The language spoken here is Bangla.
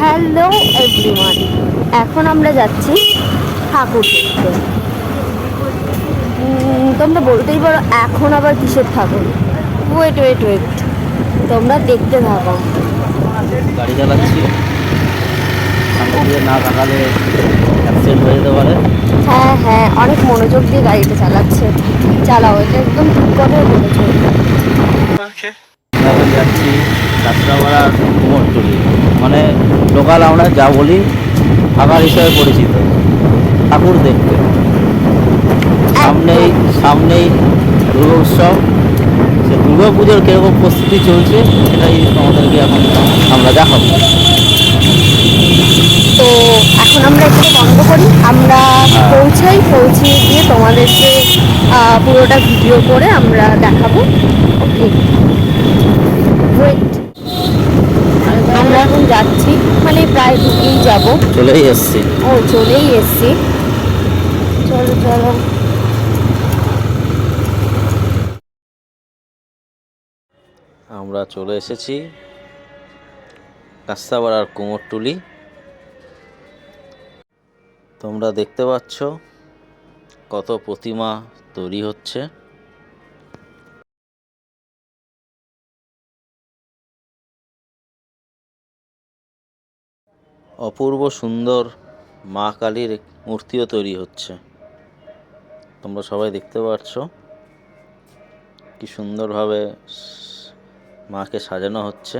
হ্যালো এভরিওয়ান, এখন আমরা যাচ্ছি ঠাকুর দেখতে। তোমরা বলতেই পারো এখন আবার কিসের ঠাকুর। ওয়েট ওয়েট ওয়েট, তোমরা দেখতে থাকো। গাড়ি চালাচ্ছি, সামনে দিয়ে না তাকালে অ্যাক্সিডেন্ট হয়ে যেতে পারে। হ্যাঁ হ্যাঁ, অনেক মনোযোগ দিয়ে গাড়িটা চালাও, এটা একদম ঠিক কথাই বলেছো। আমরা এখন যাচ্ছি কাঁচরাপাড়ার কুমোরটুলি, মানে লোকাল আমরা যা বলি ভাগাড় হিসেবে পরিচিত, ঠাকুর দেখতে। সামনেই সামনেই দুর্গা উৎসব, সে দুর্গা পুজোর কীরকম প্রস্তুতি চলছে সেটাই আমাদেরকে এখন আমরা দেখাবো। তো এখন আমরা এখানে বন্ধ করি, আমরা পৌঁছিয়ে গিয়ে তোমাদেরকে পুরোটা ভিডিও করে আমরা দেখাবো। ওকে, ওয়েট। আমরা এখন যাচ্ছি, মানে প্রায় ঢুকেই যাব। চলেই এসছি। চলেই এসছি। চলো চলো। আমরা চলে এসেছি কাঁচরাপাড়ার কুমোরটুলি। তোমরা দেখতে পাচ্ছ কত প্রতিমা তৈরি হচ্ছে। অপূর্ব সুন্দর মা কালীর মূর্তিও তৈরি হচ্ছে। তোমরা সবাই দেখতে পাচ্ছ কি সুন্দরভাবে মাকে সাজানো হচ্ছে।